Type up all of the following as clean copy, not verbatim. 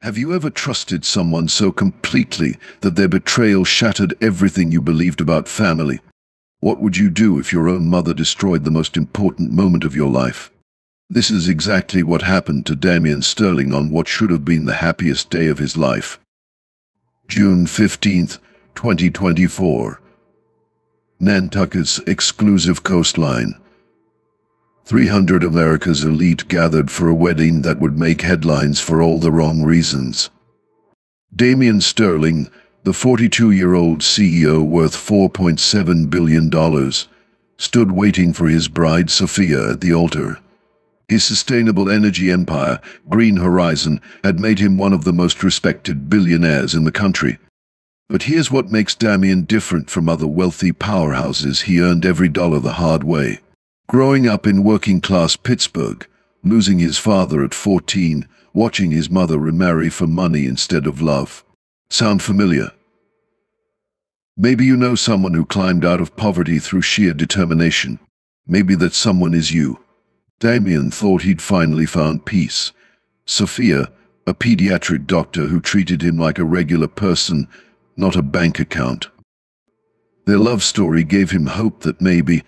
Have you ever trusted someone so completely that their betrayal shattered everything you believed about family? What would you do if your own mother destroyed the most important moment of your life? This is exactly what happened to Damien Sterling on what should have been the happiest day of his life. June 15th, 2024. Nantucket's exclusive coastline. 300 America's elite gathered for a wedding that would make headlines for all the wrong reasons. Damien Sterling, the 42-year-old CEO worth $4.7 billion, stood waiting for his bride Sophia at the altar. His sustainable energy empire, Green Horizon, had made him one of the most respected billionaires in the country. But here's what makes Damien different from other wealthy powerhouses: he earned every dollar the hard way. Growing up in working-class Pittsburgh, losing his father at 14, watching his mother remarry for money instead of love. Sound familiar? Maybe you know someone who climbed out of poverty through sheer determination. Maybe that someone is you. Damien thought he'd finally found peace. Sophia, a pediatric doctor who treated him like a regular person, not a bank account. Their love story gave him hope that maybe,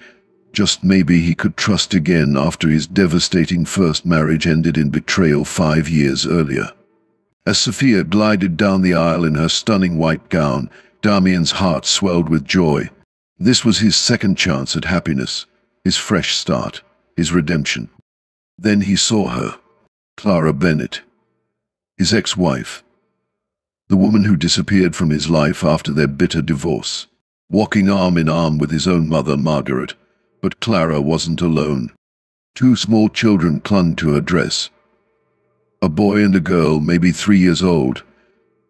just maybe, he could trust again after his devastating first marriage ended in betrayal 5 years earlier. As Sophia glided down the aisle in her stunning white gown, Damien's heart swelled with joy. This was his second chance at happiness, his fresh start, his redemption. Then he saw her, Clara Bennett, his ex-wife, the woman who disappeared from his life after their bitter divorce, walking arm in arm with his own mother, Margaret. But Clara wasn't alone. 2 small children clung to her dress. A boy and a girl, maybe 3 years old.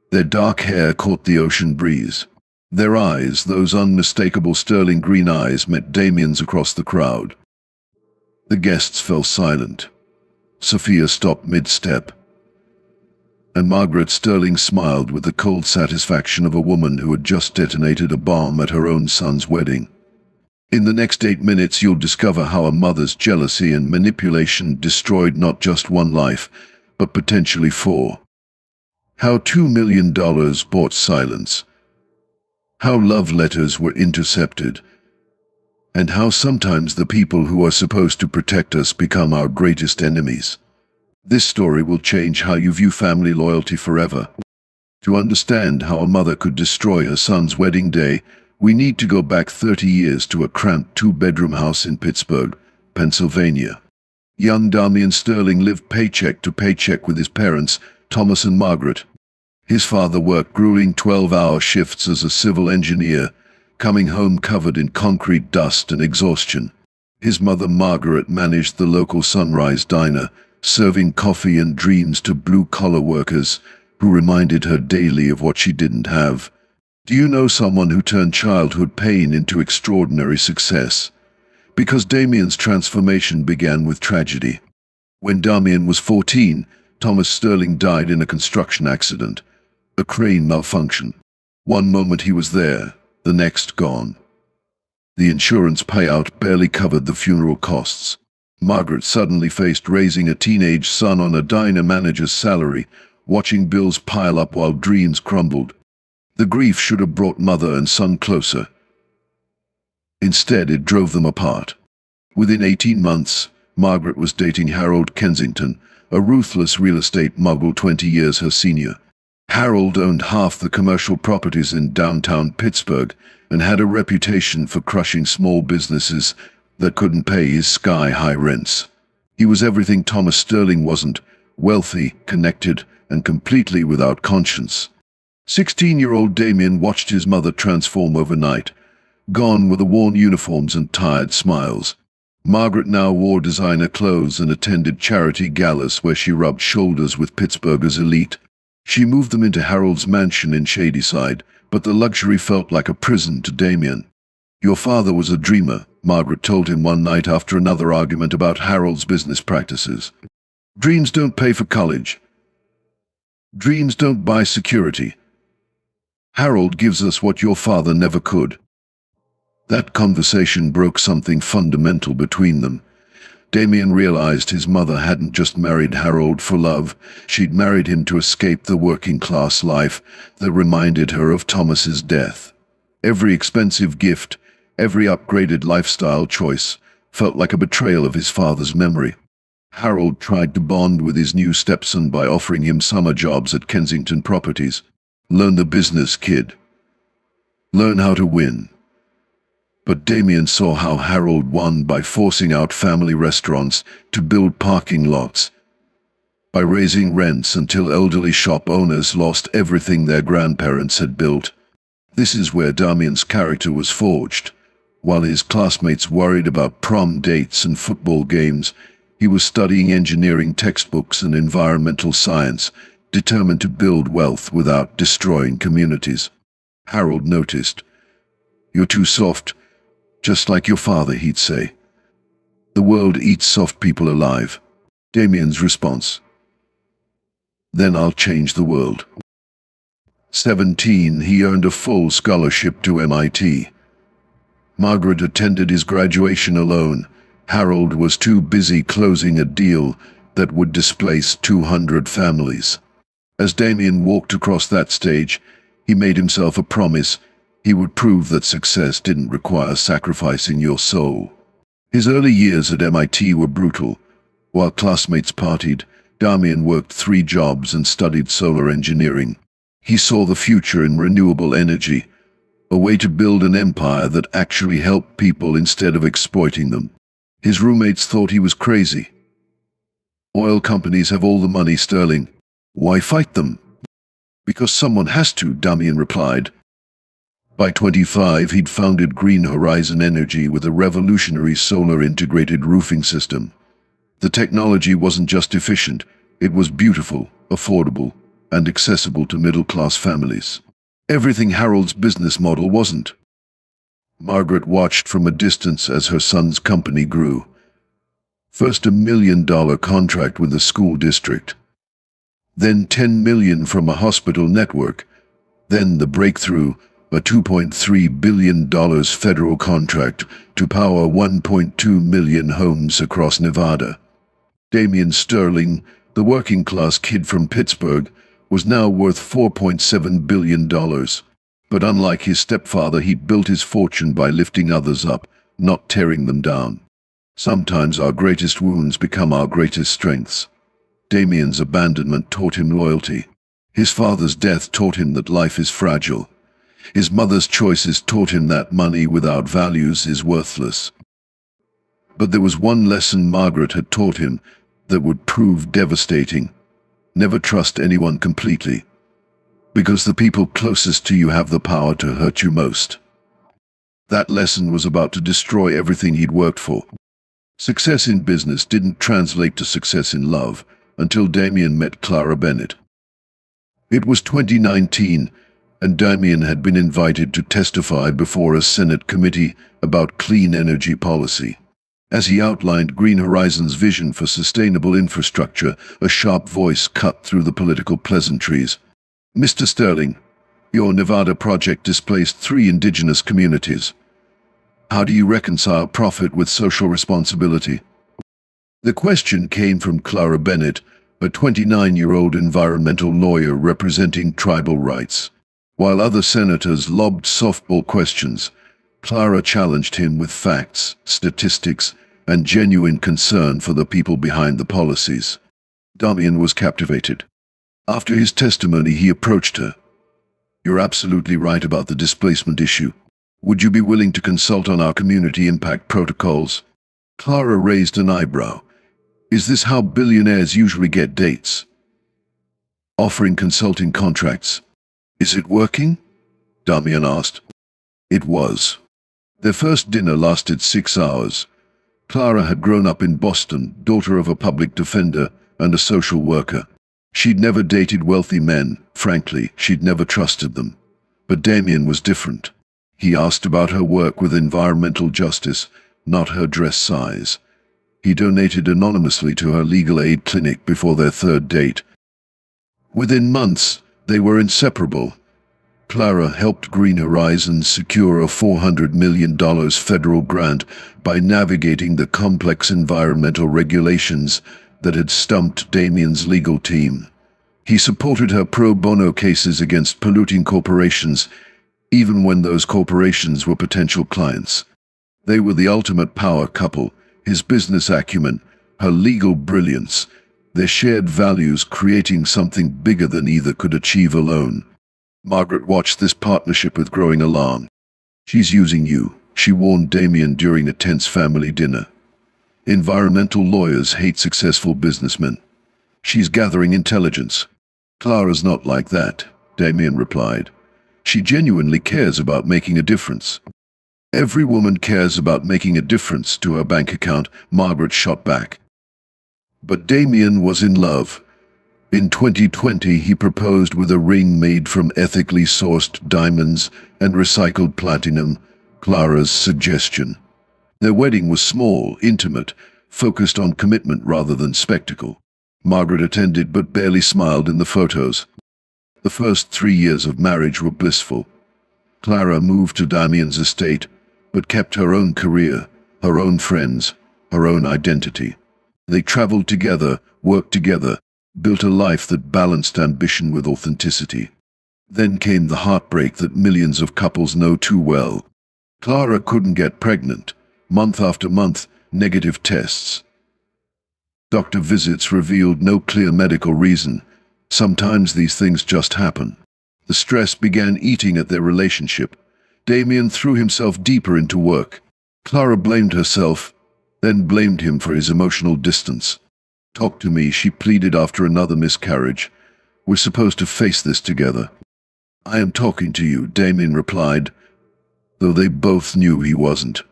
Their dark hair caught the ocean breeze. Their eyes, those unmistakable sterling green eyes, met Damien's across the crowd. The guests fell silent. Sophia stopped mid-step, and Margaret Sterling smiled with the cold satisfaction of a woman who had just detonated a bomb at her own son's wedding. In the next 8 minutes, you'll discover how a mother's jealousy and manipulation destroyed not just one life, but potentially 4. How $2 million bought silence. How love letters were intercepted. And how sometimes the people who are supposed to protect us become our greatest enemies. This story will change how you view family loyalty forever. To understand how a mother could destroy her son's wedding day, we need to go back 30 years to a cramped 2-bedroom house in Pittsburgh, Pennsylvania. Young Damien Sterling lived paycheck to paycheck with his parents, Thomas and Margaret. His father worked grueling 12-hour shifts as a civil engineer, coming home covered in concrete dust and exhaustion. His mother, Margaret, managed the local Sunrise Diner, serving coffee and dreams to blue-collar workers who reminded her daily of what she didn't have. Do you know someone who turned childhood pain into extraordinary success? Because Damien's transformation began with tragedy. When Damien was 14, Thomas Sterling died in a construction accident, a crane malfunction. One moment he was there, the next gone. The insurance payout barely covered the funeral costs. Margaret suddenly faced raising a teenage son on a diner manager's salary, watching bills pile up while dreams crumbled. The grief should have brought mother and son closer. Instead, it drove them apart. Within 18 months, Margaret was dating Harold Kensington, a ruthless real estate mogul 20 years her senior. Harold owned half the commercial properties in downtown Pittsburgh and had a reputation for crushing small businesses that couldn't pay his sky-high rents. He was everything Thomas Sterling wasn't: wealthy, connected, and completely without conscience. 16-year-old Damien watched his mother transform overnight, gone were the worn uniforms and tired smiles. Margaret now wore designer clothes and attended charity galas where she rubbed shoulders with Pittsburgh's elite. She moved them into Harold's mansion in Shadyside, but the luxury felt like a prison to Damien. "Your father was a dreamer," Margaret told him one night after another argument about Harold's business practices. "Dreams don't pay for college. Dreams don't buy security. Harold gives us what your father never could." That conversation broke something fundamental between them. Damien realized his mother hadn't just married Harold for love, she'd married him to escape the working-class life that reminded her of Thomas's death. Every expensive gift, every upgraded lifestyle choice, felt like a betrayal of his father's memory. Harold tried to bond with his new stepson by offering him summer jobs at Kensington Properties. Learn the business, kid. Learn how to win. But Damien saw how Harold won by forcing out family restaurants to build parking lots, by raising rents until elderly shop owners lost everything their grandparents had built. This is where Damien's character was forged. While his classmates worried about prom dates and football games, he was studying engineering textbooks and environmental science, determined to build wealth without destroying communities. Harold noticed. "You're too soft. Just like your father," he'd say. "The world eats soft people alive." Damien's response. "Then I'll change the world." 17, he earned a full scholarship to MIT. Margaret attended his graduation alone. Harold was too busy closing a deal that would displace 200 families. As Damien walked across that stage, he made himself a promise. He would prove that success didn't require sacrificing your soul. His early years at MIT were brutal. While classmates partied, Damien worked 3 jobs and studied solar engineering. He saw the future in renewable energy, a way to build an empire that actually helped people instead of exploiting them. His roommates thought he was crazy. "Oil companies have all the money, Sterling. Why fight them?" "Because someone has to," Damien replied. By 25, he'd founded Green Horizon Energy with a revolutionary solar integrated roofing system. The technology wasn't just efficient, it was beautiful, affordable, and accessible to middle-class families. Everything Harold's business model wasn't. Margaret watched from a distance as her son's company grew. First a $1 million contract with the school district. Then $10 million from a hospital network. Then the breakthrough, a $2.3 billion federal contract to power 1.2 million homes across Nevada. Damien Sterling, the working-class kid from Pittsburgh, was now worth $4.7 billion. But unlike his stepfather, he built his fortune by lifting others up, not tearing them down. Sometimes our greatest wounds become our greatest strengths. Damien's abandonment taught him loyalty. His father's death taught him that life is fragile. His mother's choices taught him that money without values is worthless. But there was one lesson Margaret had taught him that would prove devastating. Never trust anyone completely, because the people closest to you have the power to hurt you most. That lesson was about to destroy everything he'd worked for. Success in business didn't translate to success in love until Damien met Clara Bennett. It was 2019, and Damien had been invited to testify before a Senate committee about clean energy policy. As he outlined Green Horizon's vision for sustainable infrastructure, a sharp voice cut through the political pleasantries. "Mr. Sterling, your Nevada project displaced 3 indigenous communities. How do you reconcile profit with social responsibility?" The question came from Clara Bennett, a 29-year-old environmental lawyer representing tribal rights. While other senators lobbed softball questions, Clara challenged him with facts, statistics, and genuine concern for the people behind the policies. Damien was captivated. After his testimony, he approached her. "You're absolutely right about the displacement issue. Would you be willing to consult on our community impact protocols?" Clara raised an eyebrow. "Is this how billionaires usually get dates? Offering consulting contracts. Is it working?" Damien asked. It was. Their first dinner lasted 6 hours. Clara had grown up in Boston, daughter of a public defender and a social worker. She'd never dated wealthy men, frankly, she'd never trusted them. But Damien was different. He asked about her work with environmental justice, not her dress size. He donated anonymously to her legal aid clinic before their 3rd date. Within months, they were inseparable. Clara helped Green Horizons secure a $400 million federal grant by navigating the complex environmental regulations that had stumped Damien's legal team. He supported her pro bono cases against polluting corporations, even when those corporations were potential clients. They were the ultimate power couple, his business acumen, her legal brilliance, their shared values creating something bigger than either could achieve alone. Margaret watched this partnership with growing alarm. "She's using you," she warned Damien during a tense family dinner. "Environmental lawyers hate successful businessmen. She's gathering intelligence." "Clara's not like that," Damien replied. "She genuinely cares about making a difference." "Every woman cares about making a difference to her bank account," Margaret shot back. But Damien was in love. In 2020, he proposed with a ring made from ethically sourced diamonds and recycled platinum, Clara's suggestion. Their wedding was small, intimate, focused on commitment rather than spectacle. Margaret attended but barely smiled in the photos. The first 3 years of marriage were blissful. Clara moved to Damien's estate, but kept her own career, her own friends, her own identity. They traveled together, worked together, built a life that balanced ambition with authenticity. Then came the heartbreak that millions of couples know too well. Clara couldn't get pregnant. Month after month, negative tests. Doctor visits revealed no clear medical reason. Sometimes these things just happen. The stress began eating at their relationship. Damien threw himself deeper into work. Clara blamed herself, then blamed him for his emotional distance. "Talk to me," she pleaded after another miscarriage. "We're supposed to face this together." "I am talking to you," Damien replied, though they both knew he wasn't.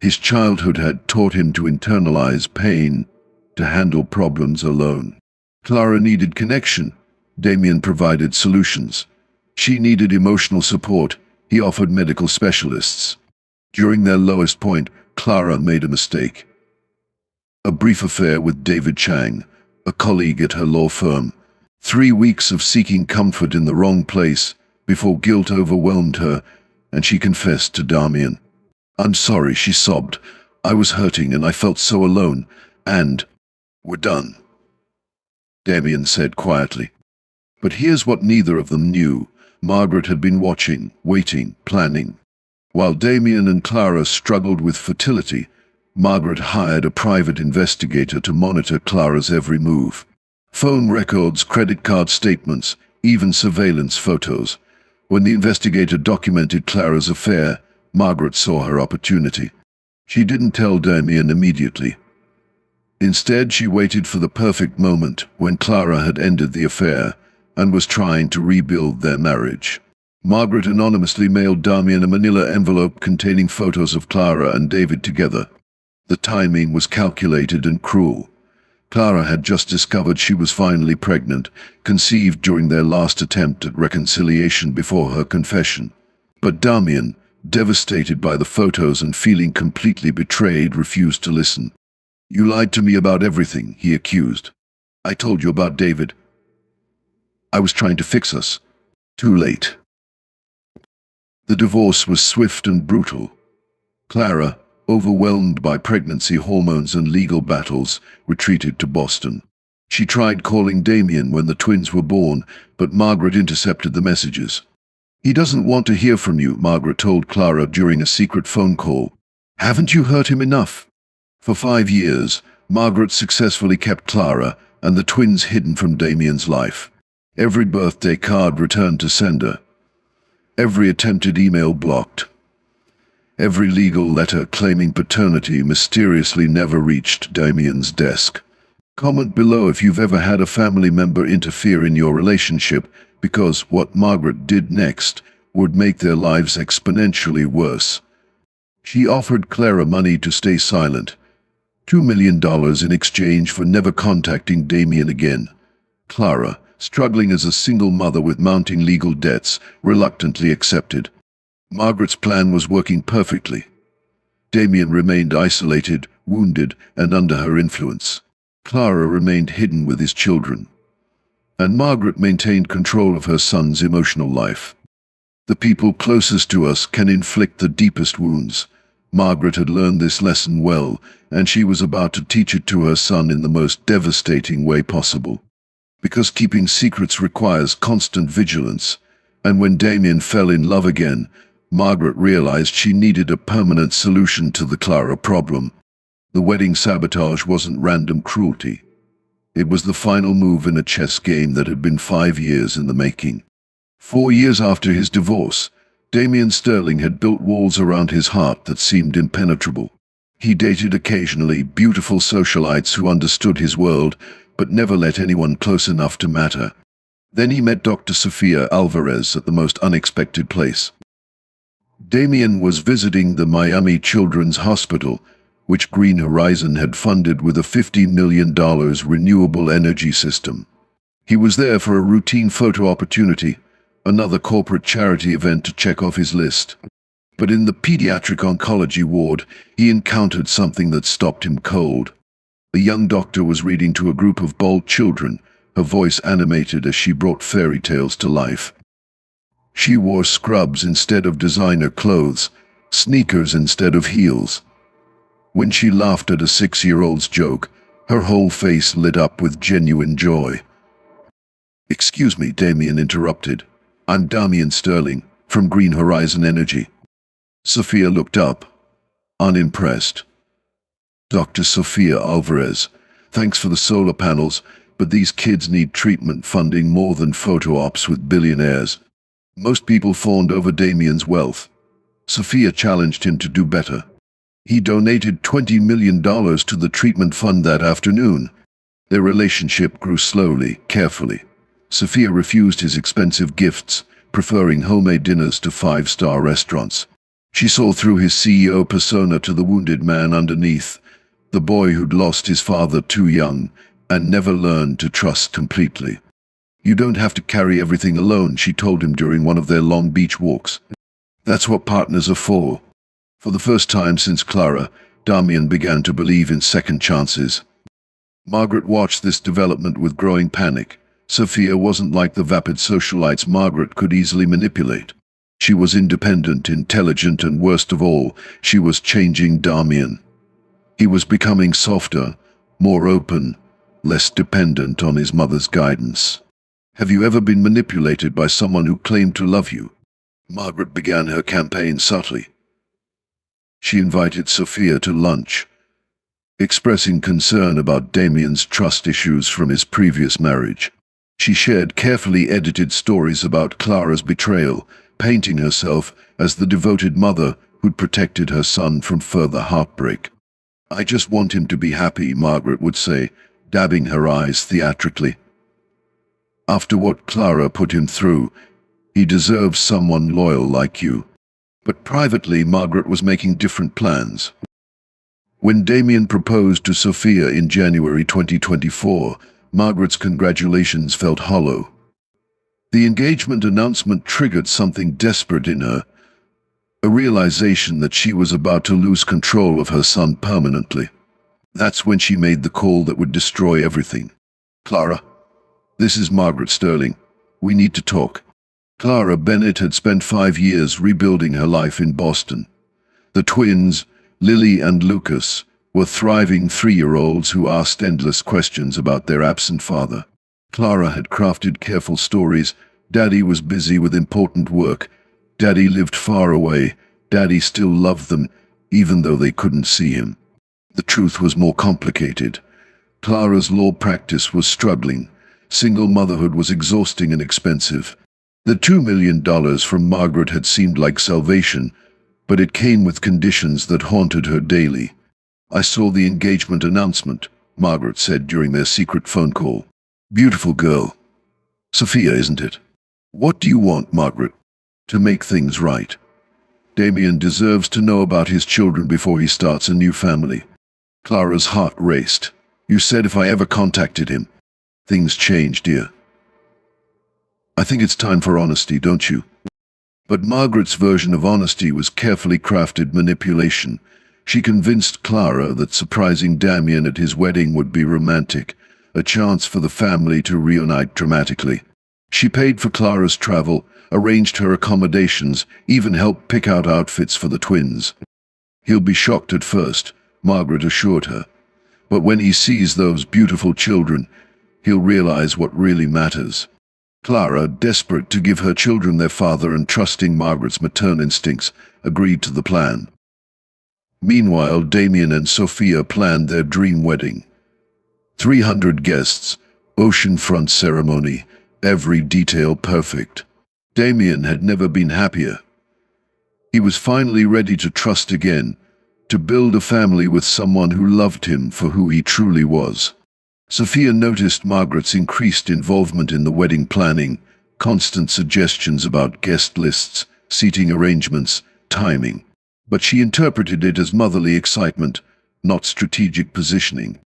His childhood had taught him to internalize pain, to handle problems alone. Clara needed connection. Damien provided solutions. She needed emotional support. He offered medical specialists. During their lowest point, Clara made a mistake. A brief affair with David Chang, a colleague at her law firm. 3 weeks of seeking comfort in the wrong place before guilt overwhelmed her, and she confessed to Damien. "I'm sorry," she sobbed. "I was hurting and I felt so alone, and we're done," Damien said quietly. But here's what neither of them knew. Margaret had been watching, waiting, planning. While Damien and Clara struggled with fertility, Margaret hired a private investigator to monitor Clara's every move. Phone records, credit card statements, even surveillance photos. When the investigator documented Clara's affair, Margaret saw her opportunity. She didn't tell Damien immediately. Instead, she waited for the perfect moment when Clara had ended the affair and was trying to rebuild their marriage. Margaret anonymously mailed Damien a manila envelope containing photos of Clara and David together. The timing was calculated and cruel. Clara had just discovered she was finally pregnant, conceived during their last attempt at reconciliation before her confession. But Damien, devastated by the photos and feeling completely betrayed, refused to listen. "You lied to me about everything," he accused. "I told you about David. I was trying to fix us. Too late." The divorce was swift and brutal. Clara, overwhelmed by pregnancy hormones and legal battles, retreated to Boston. She tried calling Damien when the twins were born, but Margaret intercepted the messages. "He doesn't want to hear from you," Margaret told Clara during a secret phone call. "Haven't you hurt him enough?" For 5 years, Margaret successfully kept Clara and the twins hidden from Damien's life. Every birthday card returned to sender. Every attempted email blocked. Every legal letter claiming paternity mysteriously never reached Damien's desk. Comment below if you've ever had a family member interfere in your relationship, because what Margaret did next would make their lives exponentially worse. She offered Clara money to stay silent. $2 million in exchange for never contacting Damien again. Clara, struggling as a single mother with mounting legal debts, reluctantly accepted. Margaret's plan was working perfectly. Damien remained isolated, wounded, and under her influence. Clara remained hidden with his children. And Margaret maintained control of her son's emotional life. The people closest to us can inflict the deepest wounds. Margaret had learned this lesson well, and she was about to teach it to her son in the most devastating way possible. Because keeping secrets requires constant vigilance, and when Damien fell in love again, Margaret realized she needed a permanent solution to the Clara problem. The wedding sabotage wasn't random cruelty. It was the final move in a chess game that had been 5 years in the making. 4 years after his divorce, Damien Sterling had built walls around his heart that seemed impenetrable. He dated occasionally beautiful socialites who understood his world, but never let anyone close enough to matter. Then he met Dr. Sofia Alvarez at the most unexpected place. Damien was visiting the Miami Children's Hospital, which Green Horizon had funded with a $50 million renewable energy system. He was there for a routine photo opportunity, another corporate charity event to check off his list. But in the pediatric oncology ward, he encountered something that stopped him cold. The young doctor was reading to a group of bold children, her voice animated as she brought fairy tales to life. She wore scrubs instead of designer clothes, sneakers instead of heels. When she laughed at a 6-year-old's joke, her whole face lit up with genuine joy. "Excuse me," Damien interrupted. "I'm Damien Sterling, from Green Horizon Energy." Sofia looked up, unimpressed. "Dr. Sofia Alvarez, thanks for the solar panels, but these kids need treatment funding more than photo ops with billionaires." Most people fawned over Damien's wealth. Sofia challenged him to do better. He donated $20 million to the treatment fund that afternoon. Their relationship grew slowly, carefully. Sofia refused his expensive gifts, preferring homemade dinners to 5-star restaurants. She saw through his CEO persona to the wounded man underneath, the boy who'd lost his father too young and never learned to trust completely. "You don't have to carry everything alone," she told him during one of their Long Beach walks. "That's what partners are for." For the first time since Clara, Damien began to believe in second chances. Margaret watched this development with growing panic. Sofia wasn't like the vapid socialites Margaret could easily manipulate. She was independent, intelligent, and worst of all, she was changing Damien. He was becoming softer, more open, less dependent on his mother's guidance. "Have you ever been manipulated by someone who claimed to love you?" Margaret began her campaign subtly. She invited Sofia to lunch, expressing concern about Damien's trust issues from his previous marriage. She shared carefully edited stories about Clara's betrayal, painting herself as the devoted mother who'd protected her son from further heartbreak. "I just want him to be happy," Margaret would say, dabbing her eyes theatrically. "After what Clara put him through, he deserves someone loyal like you." But privately, Margaret was making different plans. When Damien proposed to Sofia in January 2024, Margaret's congratulations felt hollow. The engagement announcement triggered something desperate in her, a realization that she was about to lose control of her son permanently. That's when she made the call that would destroy everything. "Clara, this is Margaret Sterling. We need to talk." Clara Bennett had spent 5 years rebuilding her life in Boston. The twins, Lily and Lucas, were thriving 3-year-olds who asked endless questions about their absent father. Clara had crafted careful stories. Daddy was busy with important work. Daddy lived far away. Daddy still loved them, even though they couldn't see him. The truth was more complicated. Clara's law practice was struggling. Single motherhood was exhausting and expensive. The $2 million from Margaret had seemed like salvation, but it came with conditions that haunted her daily. "I saw the engagement announcement," Margaret said during their secret phone call. "Beautiful girl. Sofia, isn't it? What do you want, Margaret, to make things right? Damien deserves to know about his children before he starts a new family." Clara's heart raced. "You said if I ever contacted him." "Things change, dear. I think it's time for honesty, don't you?" But Margaret's version of honesty was carefully crafted manipulation. She convinced Clara that surprising Damien at his wedding would be romantic, a chance for the family to reunite dramatically. She paid for Clara's travel, arranged her accommodations, even helped pick out outfits for the twins. "He'll be shocked at first," Margaret assured her. "But when he sees those beautiful children, he'll realize what really matters." Clara, desperate to give her children their father and trusting Margaret's maternal instincts, agreed to the plan. Meanwhile, Damien and Sophia planned their dream wedding. 300 guests, oceanfront ceremony, every detail perfect. Damien had never been happier. He was finally ready to trust again, to build a family with someone who loved him for who he truly was. Sophia noticed Margaret's increased involvement in the wedding planning, constant suggestions about guest lists, seating arrangements, timing. But she interpreted it as motherly excitement, not strategic positioning.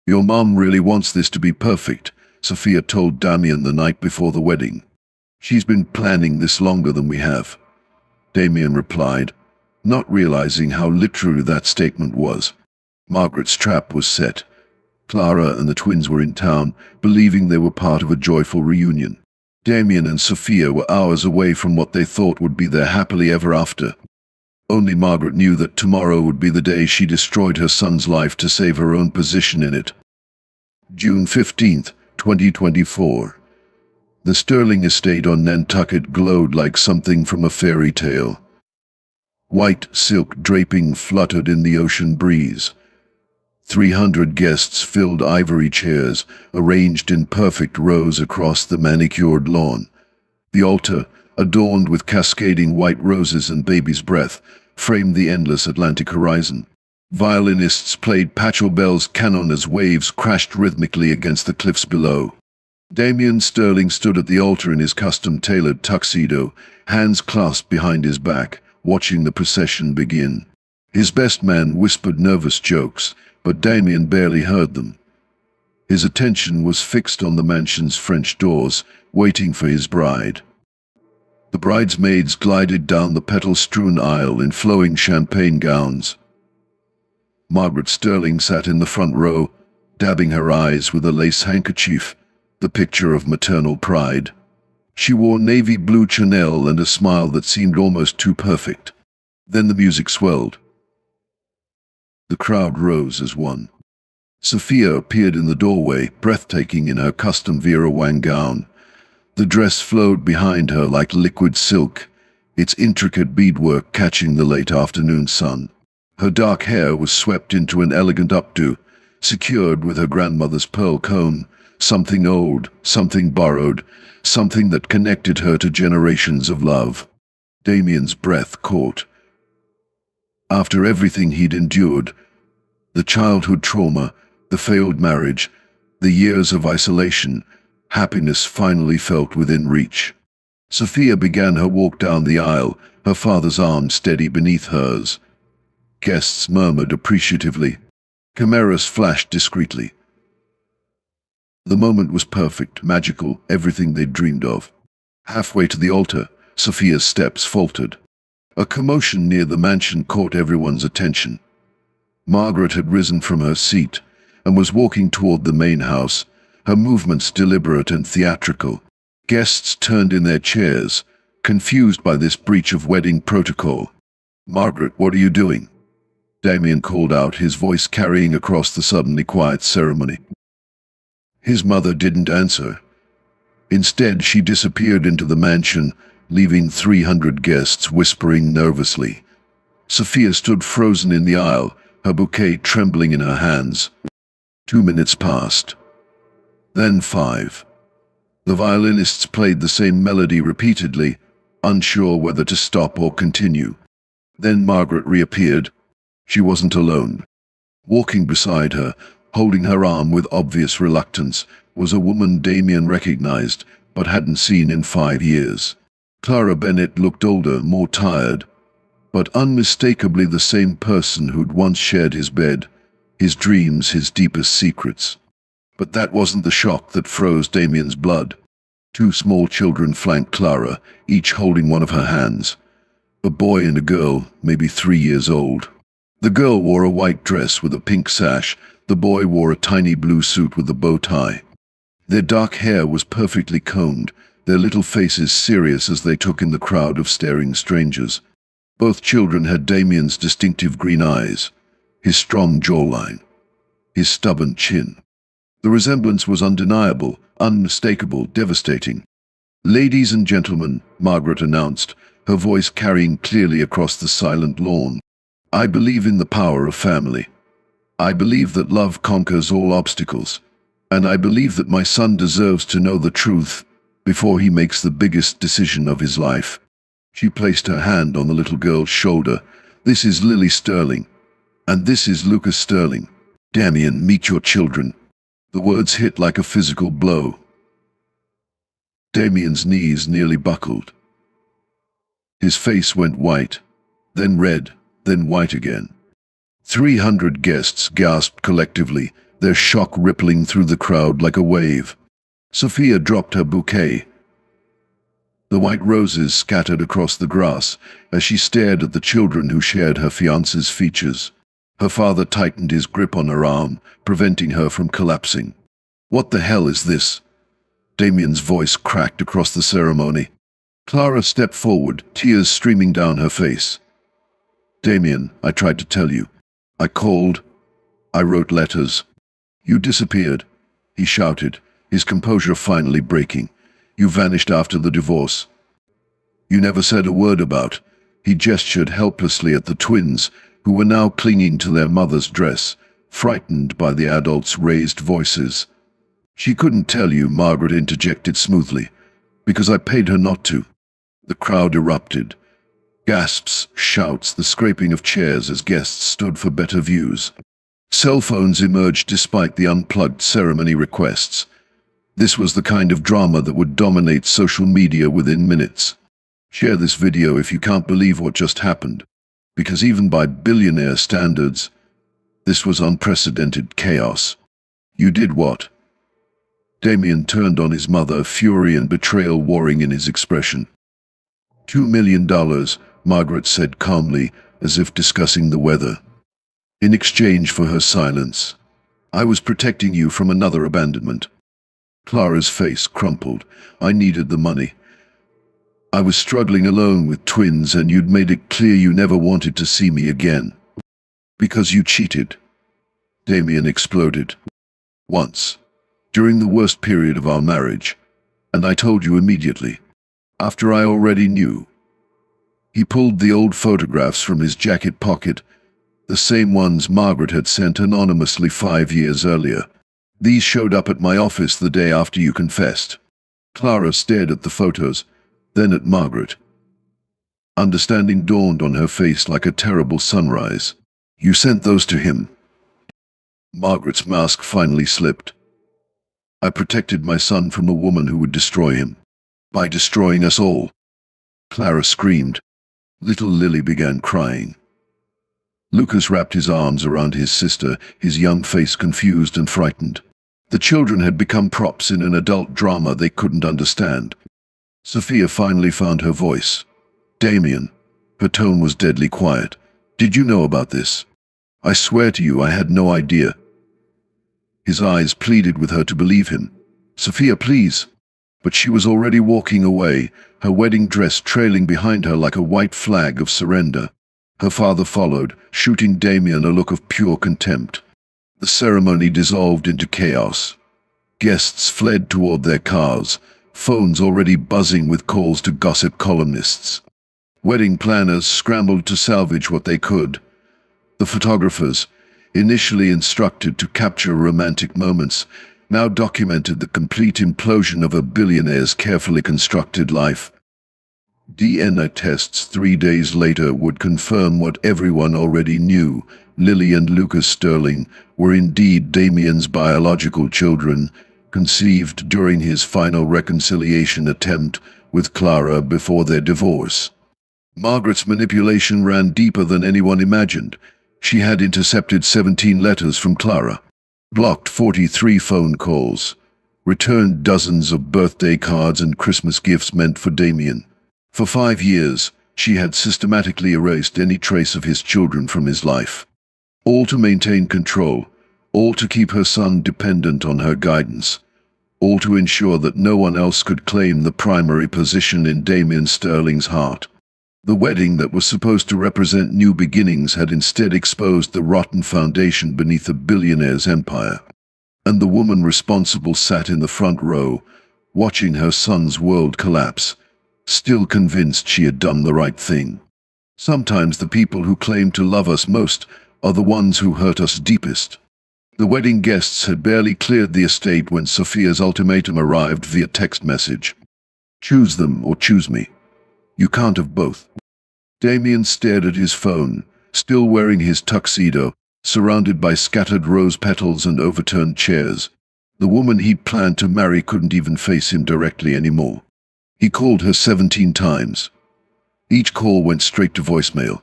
"Your mom really wants this to be perfect," Sophia told Damien the night before the wedding. "She's been planning this longer than we have," Damien replied, not realizing how literal that statement was. Margaret's trap was set. Clara and the twins were in town, believing they were part of a joyful reunion. Damien and Sophia were hours away from what they thought would be their happily ever after. Only Margaret knew that tomorrow would be the day she destroyed her son's life to save her own position in it. June 15th, 2024. The Sterling estate on Nantucket glowed like something from a fairy tale. White silk draping fluttered in the ocean breeze. 300 guests filled ivory chairs, arranged in perfect rows across the manicured lawn. The altar, adorned with cascading white roses and baby's breath, framed the endless Atlantic horizon. Violinists played Pachelbel's canon as waves crashed rhythmically against the cliffs below. Damien Sterling stood at the altar in his custom-tailored tuxedo, hands clasped behind his back, watching the procession begin. His best man whispered nervous jokes, but Damien barely heard them. His attention was fixed on the mansion's French doors, waiting for his bride. The bridesmaids glided down the petal-strewn aisle in flowing champagne gowns. Margaret Sterling sat in the front row, dabbing her eyes with a lace handkerchief, the picture of maternal pride. She wore navy blue Chanel and a smile that seemed almost too perfect. Then the music swelled. The crowd rose as one. Sophia appeared in the doorway, breathtaking in her custom Vera Wang gown. The dress flowed behind her like liquid silk, its intricate beadwork catching the late afternoon sun. Her dark hair was swept into an elegant updo, secured with her grandmother's pearl comb, something old, something borrowed, something that connected her to generations of love. Damien's breath caught. After everything he'd endured, the childhood trauma, the failed marriage, the years of isolation, happiness finally felt within reach. Sophia began her walk down the aisle, her father's arm steady beneath hers. Guests murmured appreciatively. Chimeras flashed discreetly. The moment was perfect, magical, everything they'd dreamed of. Halfway to the altar, Sophia's steps faltered. A commotion near the mansion caught everyone's attention. Margaret had risen from her seat and was walking toward the main house, her movements deliberate and theatrical. Guests turned in their chairs, confused by this breach of wedding protocol. "Margaret, what are you doing?" Damien called out, his voice carrying across the suddenly quiet ceremony. His mother didn't answer. Instead, she disappeared into the mansion, leaving 300 guests whispering nervously. Sophia stood frozen in the aisle, her bouquet trembling in her hands. 2 minutes passed. Then 5. The violinists played the same melody repeatedly, unsure whether to stop or continue. Then Margaret reappeared. She wasn't alone. Walking beside her, holding her arm with obvious reluctance, was a woman Damien recognized, but hadn't seen in 5 years. Clara Bennett looked older, more tired, but unmistakably the same person who'd once shared his bed, his dreams, his deepest secrets. But that wasn't the shock that froze Damien's blood. 2 small children flanked Clara, each holding one of her hands. A boy and a girl, maybe 3 years old. The girl wore a white dress with a pink sash. The boy wore a tiny blue suit with a bow tie. Their dark hair was perfectly combed, their little faces serious as they took in the crowd of staring strangers. Both children had Damien's distinctive green eyes, his strong jawline, his stubborn chin. The resemblance was undeniable, unmistakable, devastating. "Ladies and gentlemen," Margaret announced, her voice carrying clearly across the silent lawn, "I believe in the power of family. I believe that love conquers all obstacles. And I believe that my son deserves to know the truth before he makes the biggest decision of his life." She placed her hand on the little girl's shoulder. "This is Lily Sterling. And this is Lucas Sterling. Damien, meet your children." The words hit like a physical blow. Damien's knees nearly buckled. His face went white, then red, then white again. 300 guests gasped collectively, their shock rippling through the crowd like a wave. Sophia dropped her bouquet. The white roses scattered across the grass as she stared at the children who shared her fiancé's features. Her father tightened his grip on her arm, preventing her from collapsing. "What the hell is this?" Damien's voice cracked across the ceremony. Clara stepped forward, tears streaming down her face. "Damien, I tried to tell you. I called. I wrote letters. You disappeared," he shouted, his composure finally breaking. "You vanished after the divorce. You never said a word about." He gestured helplessly at the twins, who were now clinging to their mother's dress, frightened by the adults' raised voices. "She couldn't tell you," Margaret interjected smoothly, "because I paid her not to." The crowd erupted. Gasps, shouts, the scraping of chairs as guests stood for better views. Cell phones emerged despite the unplugged ceremony requests. This was the kind of drama that would dominate social media within minutes. Share this video if you can't believe what just happened, because even by billionaire standards, this was unprecedented chaos. "You did what?" Damien turned on his mother, fury and betrayal warring in his expression. $2 million, Margaret said calmly, as if discussing the weather. "In exchange for her silence. I was protecting you from another abandonment." Clara's face crumpled. "I needed the money. I was struggling alone with twins, and you'd made it clear you never wanted to see me again. Because you cheated." Damien exploded. "Once. During the worst period of our marriage. And I told you immediately. After I already knew." He pulled the old photographs from his jacket pocket, the same ones Margaret had sent anonymously 5 years earlier. "These showed up at my office the day after you confessed." Clara stared at the photos, then at Margaret. Understanding dawned on her face like a terrible sunrise. "You sent those to him?" Margaret's mask finally slipped. "I protected my son from a woman who would destroy him. By destroying us all." Clara screamed. Little Lily began crying. Lucas wrapped his arms around his sister, his young face confused and frightened. The children had become props in an adult drama they couldn't understand. Sophia finally found her voice. "Damien." Her tone was deadly quiet. "Did you know about this?" "I swear to you I had no idea." His eyes pleaded with her to believe him. "Sophia, please." But she was already walking away, her wedding dress trailing behind her like a white flag of surrender. Her father followed, shooting Damien a look of pure contempt. The ceremony dissolved into chaos. Guests fled toward their cars, phones already buzzing with calls to gossip columnists. Wedding planners scrambled to salvage what they could. The photographers, initially instructed to capture romantic moments, now documented the complete implosion of a billionaire's carefully constructed life. DNA tests 3 days later would confirm what everyone already knew. Lily and Lucas Sterling were indeed Damien's biological children, conceived during his final reconciliation attempt with Clara before their divorce. Margaret's manipulation ran deeper than anyone imagined. She had intercepted 17 letters from Clara, blocked 43 phone calls, returned dozens of birthday cards and Christmas gifts meant for Damien. For 5 years, she had systematically erased any trace of his children from his life. All to maintain control, all to keep her son dependent on her guidance. all to ensure that no one else could claim the primary position in Damien Sterling's heart. The wedding that was supposed to represent new beginnings had instead exposed the rotten foundation beneath a billionaire's empire. And the woman responsible sat in the front row, watching her son's world collapse, still convinced she had done the right thing. Sometimes the people who claim to love us most are the ones who hurt us deepest. The wedding guests had barely cleared the estate when Sophia's ultimatum arrived via text message. Choose them or choose me. You can't have both. Damien stared at his phone, still wearing his tuxedo, surrounded by scattered rose petals and overturned chairs. The woman he'd planned to marry couldn't even face him directly anymore. He called her 17 times. Each call went straight to voicemail.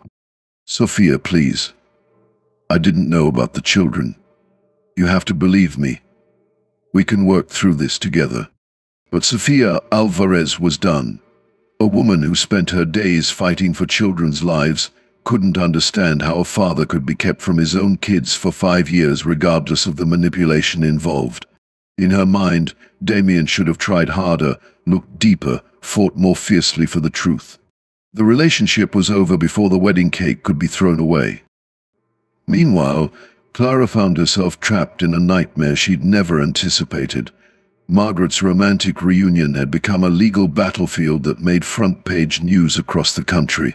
Sophia, please. I didn't know about the children. You have to believe me. We can work through this together. But Sofia Alvarez was done. A woman who spent her days fighting for children's lives couldn't understand how a father could be kept from his own kids for 5 years regardless of the manipulation involved. In her mind, Damien should have tried harder, looked deeper, fought more fiercely for the truth. The relationship was over before the wedding cake could be thrown away. Meanwhile, Clara found herself trapped in a nightmare she'd never anticipated. Margaret's romantic reunion had become a legal battlefield that made front-page news across the country.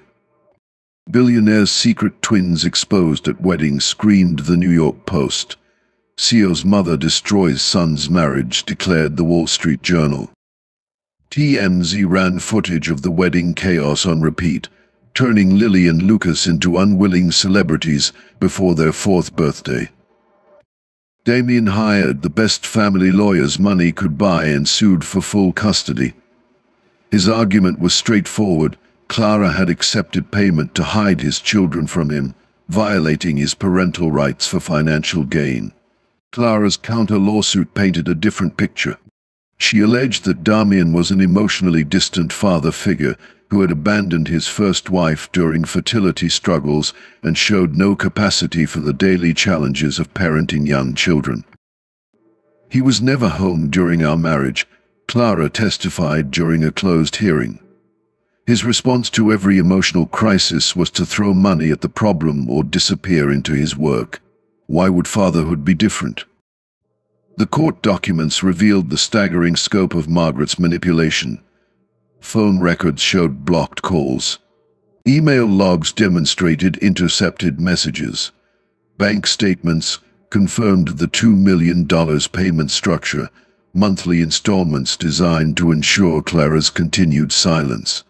Billionaire's secret twins exposed at wedding screamed the New York Post. CEO's mother destroys son's marriage, declared the Wall Street Journal. TMZ ran footage of the wedding chaos on repeat, turning Lily and Lucas into unwilling celebrities before their 4th birthday. Damien hired the best family lawyers money could buy and sued for full custody. His argument was straightforward. Clara had accepted payment to hide his children from him, violating his parental rights for financial gain. Clara's counter-lawsuit painted a different picture. She alleged that Damien was an emotionally distant father figure who had abandoned his first wife during fertility struggles and showed no capacity for the daily challenges of parenting young children. He was never home during our marriage, Clara testified during a closed hearing. His response to every emotional crisis was to throw money at the problem or disappear into his work. Why would fatherhood be different? The court documents revealed the staggering scope of Margaret's manipulation. Phone records showed blocked calls. Email logs demonstrated intercepted messages. Bank statements confirmed the $2 million payment structure, monthly installments designed to ensure Clara's continued silence.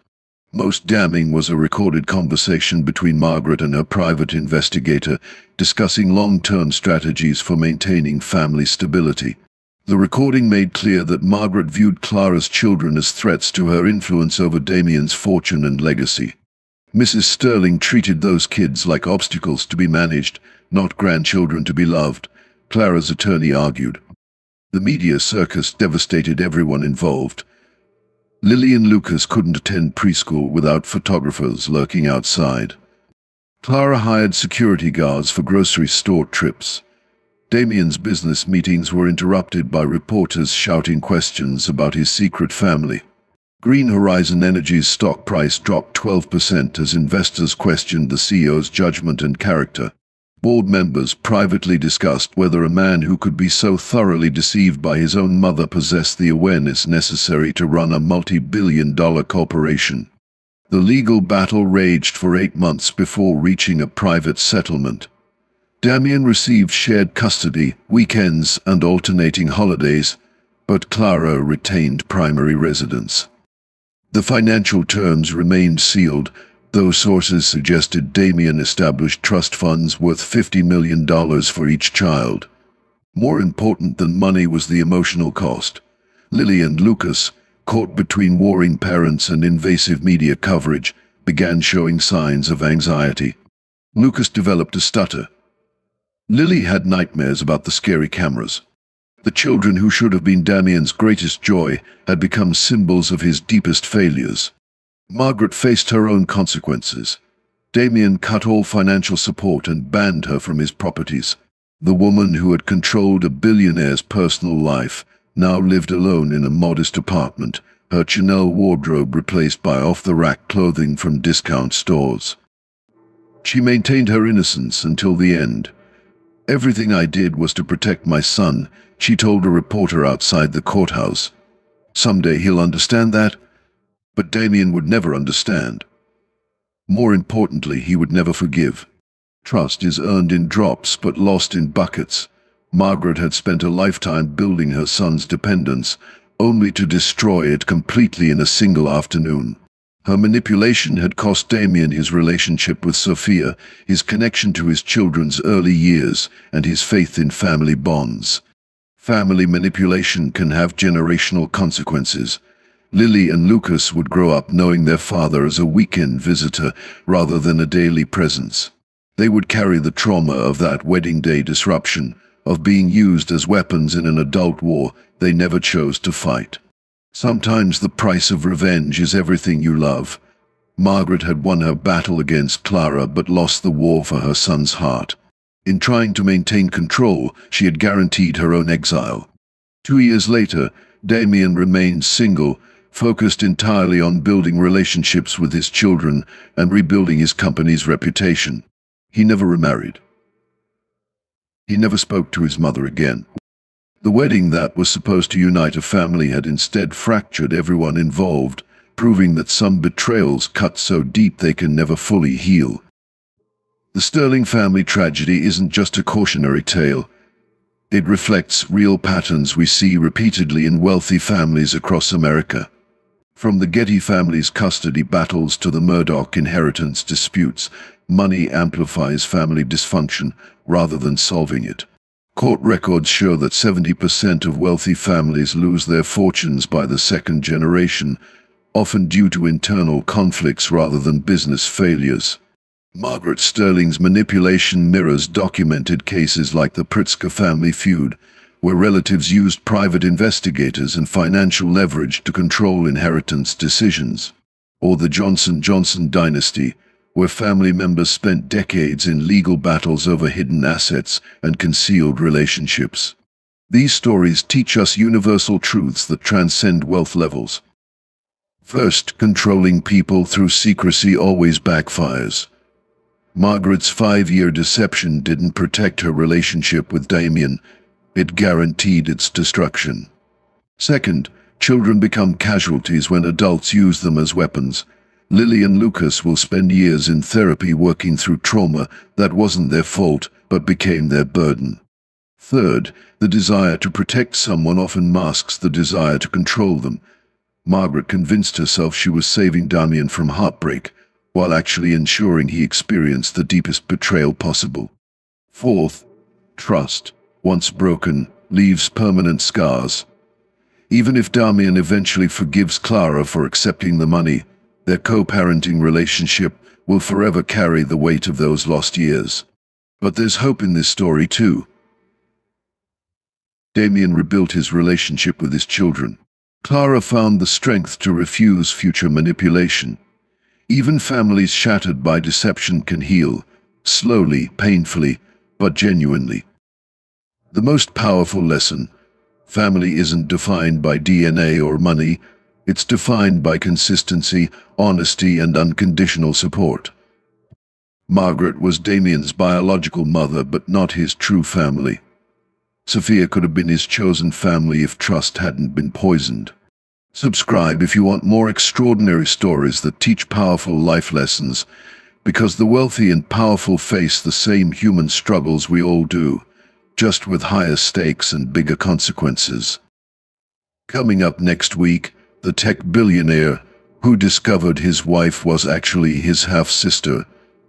Most damning was a recorded conversation between Margaret and her private investigator discussing long-term strategies for maintaining family stability. The recording made clear that Margaret viewed Clara's children as threats to her influence over Damien's fortune and legacy. Mrs. Sterling treated those kids like obstacles to be managed, not grandchildren to be loved, Clara's attorney argued. The media circus devastated everyone involved. Lily and Lucas couldn't attend preschool without photographers lurking outside. Clara hired security guards for grocery store trips. Damien's business meetings were interrupted by reporters shouting questions about his secret family. Green Horizon Energy's stock price dropped 12% as investors questioned the CEO's judgment and character. Board members privately discussed whether a man who could be so thoroughly deceived by his own mother possessed the awareness necessary to run a multi-billion-dollar corporation. The legal battle raged for 8 months before reaching a private settlement. Damien received shared custody, weekends, and alternating holidays, but Clara retained primary residence. The financial terms remained sealed, though sources suggested Damien established trust funds worth $50 million for each child. More important than money was the emotional cost. Lily and Lucas, caught between warring parents and invasive media coverage, began showing signs of anxiety. Lucas developed a stutter. Lily had nightmares about the scary cameras. The children who should have been Damien's greatest joy had become symbols of his deepest failures. Margaret faced her own consequences. Damien cut all financial support and banned her from his properties. The woman who had controlled a billionaire's personal life now lived alone in a modest apartment, her Chanel wardrobe replaced by off-the-rack clothing from discount stores. She maintained her innocence until the end. "Everything I did was to protect my son," she told a reporter outside the courthouse. Someday he'll understand that, but Damien would never understand. More importantly, he would never forgive. Trust is earned in drops but lost in buckets. Margaret had spent a lifetime building her son's dependence, only to destroy it completely in a single afternoon. Her manipulation had cost Damien his relationship with Sophia, his connection to his children's early years, and his faith in family bonds. Family manipulation can have generational consequences. Lily and Lucas would grow up knowing their father as a weekend visitor rather than a daily presence. They would carry the trauma of that wedding day disruption, of being used as weapons in an adult war they never chose to fight. Sometimes the price of revenge is everything you love. Margaret had won her battle against Clara but lost the war for her son's heart. In trying to maintain control, she had guaranteed her own exile. 2 years later, Damien remained single, focused entirely on building relationships with his children and rebuilding his company's reputation. He never remarried. He never spoke to his mother again. The wedding that was supposed to unite a family had instead fractured everyone involved, proving that some betrayals cut so deep they can never fully heal. The Sterling family tragedy isn't just a cautionary tale. It reflects real patterns we see repeatedly in wealthy families across America. From the Getty family's custody battles to the Murdoch inheritance disputes, money amplifies family dysfunction rather than solving it. Court records show that 70% of wealthy families lose their fortunes by the second generation, often due to internal conflicts rather than business failures. Margaret Sterling's manipulation mirrors documented cases like the Pritzker family feud, where relatives used private investigators and financial leverage to control inheritance decisions, or the Johnson dynasty, where family members spent decades in legal battles over hidden assets and concealed relationships. These stories teach us universal truths that transcend wealth levels. First, controlling people through secrecy always backfires. Margaret's 5-year deception didn't protect her relationship with Damien, it guaranteed its destruction. Second, children become casualties when adults use them as weapons. Lily and Lucas will spend years in therapy working through trauma that wasn't their fault but became their burden. Third, the desire to protect someone often masks the desire to control them. Margaret convinced herself she was saving Damien from heartbreak, while actually ensuring he experienced the deepest betrayal possible. Fourth, trust, once broken, leaves permanent scars. Even if Damien eventually forgives Clara for accepting the money, their co-parenting relationship will forever carry the weight of those lost years. But there's hope in this story too. Damien rebuilt his relationship with his children. Clara found the strength to refuse future manipulation. Even families shattered by deception can heal, slowly, painfully, but genuinely. The most powerful lesson: family isn't defined by DNA or money, it's defined by consistency, honesty, and unconditional support. Margaret was Damien's biological mother, but not his true family. Sophia could have been his chosen family if trust hadn't been poisoned. Subscribe if you want more extraordinary stories that teach powerful life lessons, because the wealthy and powerful face the same human struggles we all do, just with higher stakes and bigger consequences. Coming up next week, the tech billionaire who discovered his wife was actually his half-sister,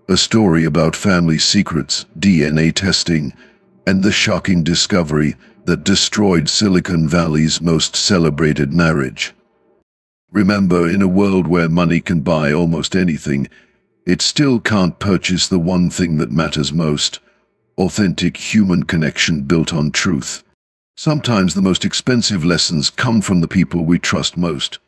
a story about family secrets, DNA testing, and the shocking discovery that destroyed Silicon Valley's most celebrated marriage. Remember, in a world where money can buy almost anything, it still can't purchase the one thing that matters most: authentic human connection built on truth. Sometimes the most expensive lessons come from the people we trust most.